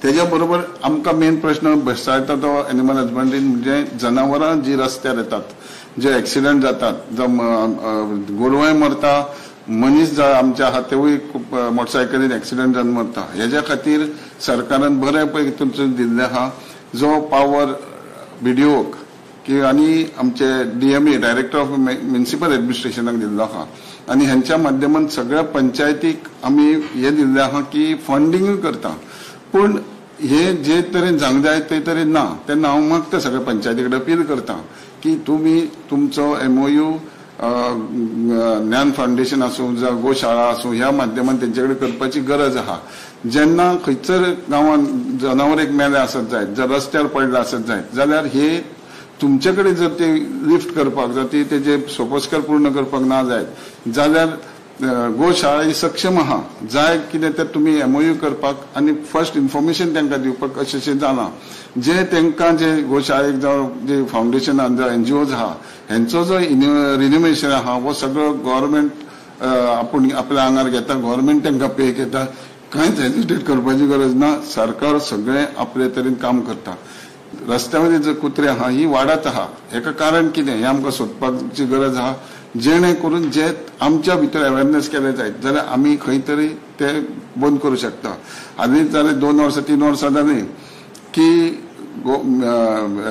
त्याच्या बरोबर आमकां मेन प्रश्न भेडसावता तो एनिमल हजबंड्री म्हणजे जनावरां जी रस्त्यार येतात, जे एक्सिडेंट जातात, गोरवांय मरता, मनीस आमचे आहा तेवूय मोटरसायकलीन एक्सिडेंट जावन मरता. हेज्या खातीर सरकारान बऱ्यापैकी तुमचो दिल्ले आहा जो पावर BDOक की आनी आमचे DMA डायरेक्टर ऑफ म्युनिसिपल एडमिनिस्ट्रेशनाक दिल्लो आहा आनी हेंच्या माध्यमान सगळ्या पंचायतीक आमी हे दिल्ले आहा की फंडिंग करता. पूण हे जे तरेन जावंक जाय ते तरेन ना. तेन्ना हांव मागता सगळ्या पंचायती कडेन अपील करता की तुमी तुमचो MOU ज्ञान फाउंडेशन आसूं जावं गोशाळा आसूं ह्या माध्यमान तेंचे कडेन करपाची गरज आहा. जेन्ना खंयसर गांवांत जनावर एक मेले आसत जायत, जर रस्त्यार पडले आसत जायत जाल्यार हे तुमचे कडेन जर ते लिफ्ट करपाक जर ती तेजे सोपस्कर पूर्ण करपाक ना जायत जाल्यार गोशाळा ही सक्षम आहा. जाय कितें तर तुमी MOU करपाक आनी फर्स्ट इन्फॉर्मेशन तांकां दिवपाक अशें जालां. जे तांकां जे गोशाळेक जावं जे फाउंडेशनान जावं NGOज आहा हेंचो जो रिन्युमेशन आहा हो सगळो गव्हर्नमेंट आपूण आपल्या आंगार घेता, गव्हर्नमेंट तांकां पे करता. कांयच हेजिटेट करपाची गरज ना. सरकार सगळें आपले तरेन काम करता. रस्त्यावयले जे कुत्रे आहा ही वाडत आहा. हेका कारण कितें हें आमकां सोदपाची गरज आहा. जेणे करून जे आमच्या भितर अवेरनेस केले जायत जाल्यार आमी खंय तरी ते बंद करूं शकता. आनी जाले 2 वर्सां 3 वर्सां जाली की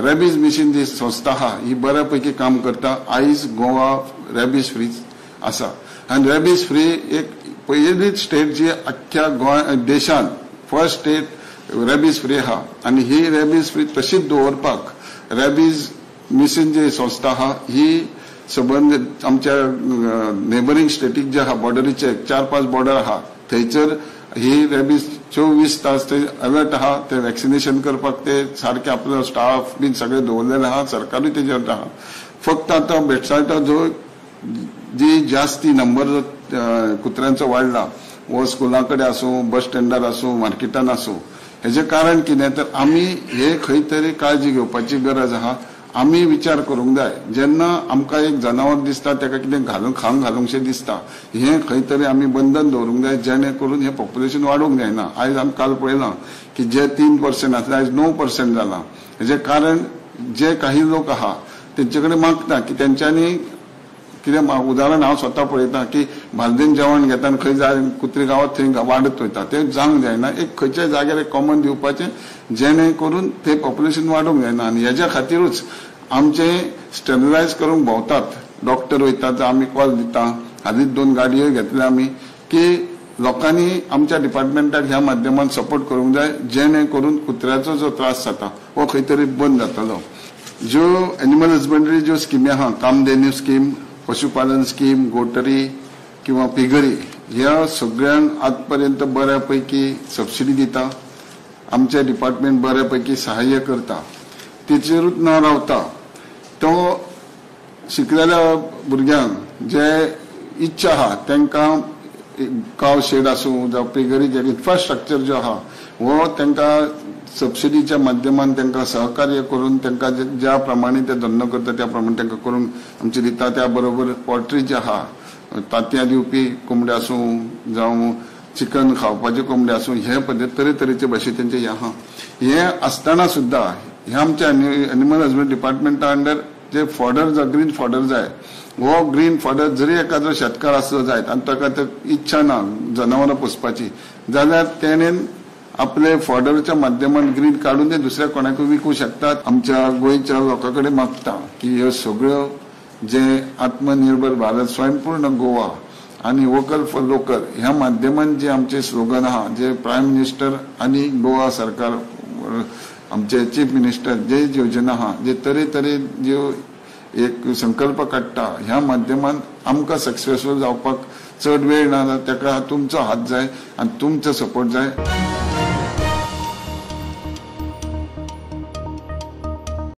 रेबीज मिशन जी संस्था आहा ही बऱ्यापैकी काम करता. आयज गोवा रेबीज फ्री आसा आनी रेबीज फ्री एक पयलीच स्टेट जी अख्ख्या गोंय देशान फर्स्ट स्टेट रेबीज फ्री आहा. आनी ही रेबीज फ्री तशीच दवरपाक रेबीज मिशन जी संस्था आहा ही संबंध आमच्या नेबरिंग स्टेटीक जे आहा बॉर्डरीचे 4-5 बॉर्डर आहा थंयसर ही रेबीज 24 तास ते अलर्ट आहा. ते वॅक्सिनेशन करपाक ते सारखे आपलो स्टाफ बीन सगळे दवरलेले आहा. सरकारूय तेजेर आहा. फक्त आता भेडसावता जो जी जास्ती नंबर कुत्र्यांचो वाडला वो स्कुलाकडे आसूं, बस स्टँडार आसूं, मार्केटान आसूं हेजे कारण कितें तर आमी हे खंय तरी काळजी घेवपाची गरज आहा. आमी विचार करूंक जाय. जेन्ना आमकां एक जनावर दिसता ताका कितें खांक घालूंकशें दिसता हें खंय तरी आमी बंधन दवरूंक जाय जेणे करून हें पॉप्युलेशन वाडूंक जायना. आयज आमी काल पळयलां की जे 3% आसले आयज 9% जालां. हेजें कारण जे काही लोक आहा तेंचे कडेन मागता की तेंच्यांनी कितें उदाहरण हांव स्वता पळयतां की भालदेन जेवण घेता आनी खंय जाय कुत्री गांवांत थंय वाडत वयता. तें जावंक जायना. एक खंयच्याय जाग्यार एक कॉमन दिवपाचें जेणे करून ते पॉप्युलेशन वाडूंक जायना. आनी हेज्या खातीरूच आमचे स्टॅरिलायज करूंक भोंवतात. डॉक्टर वयतात आमी कॉल दिता. हालींच 2 गाडयो घेतल्या आमी की लोकांनी आमच्या डिपार्टमेंटाक ह्या माध्यमान सपोर्ट करूंक जाय जेणे करून कुत्र्याचो जो त्रास जाता हो खंय तरी बंद जातलो. ज्यो एनिमल हजबंड्री ज्यो स्किमी आहा कामधेनू स्कीम, पशुपालन स्कीम, गोटरी किंवा पिगरी ह्या सगळ्यांक आज पर्यंत बऱ्यापैकी सबसिडी दिता. आमचे डिपार्टमेंट बऱ्यापैकी सहाय्य करता. तेचेरूच न रावता तो शिकलेल्या भुरग्यांक जे इच्छा आहा तांकां काव शेड आसूं जावं पिगरीचे इन्फ्रास्ट्रक्चर जो आहा हो तांकां सबसिडीच्या माध्यमान तांकां सहकार्य करून तांकां ज्या प्रमाणे ते धंदो करता त्या प्रमाणे तांकां करून आमचे दिता. त्या बरोबर पोल्ट्री जे आहा तांतयां दिवपी कोंबड्यो आसूं जावं चिकन खावपाचे कोंबडे आसूं हे पद्दत तरेतरेचे भाशेन तेंचे हे आहा. हे आसतना सुद्दां ह्या आमच्या एनिमल हजबंड्री डिपार्टमेंटा अंडर जे फॉडर ग्रीन फॉडर जाय हो ग्रीन फॉडर जरी एखादो शेतकार आसलो जायत आनी ताका इच्छा ना जनावरां पोसपाची जाल्यार तेणेन आपले फॉडरच्या माध्यमान ग्रीन काढून ते दुसऱ्या कोणाकूय विकू शकतात. आमच्या गोंयच्या लोकां कडेन मागता की ह्यो सगळ्यो जे आत्मनिर्भर भारत स्वयंपूर्ण गोवा आणि वोकल फॉर लोकल ह्या माध्यमान जे आमचे स्लोगन आहा जे प्रायम मिनिस्टर आणि गोवा सरकार आमचे चीफ मिनिस्टर जे योजना आहा जे तरे ज्यो एक संकल्प काडटा ह्या माध्यमान आमकां सक्सेसफूल जावपाक चड वेळ ना. ताका तुमचो हात जाय आनी तुमचो सपोर्ट जाय.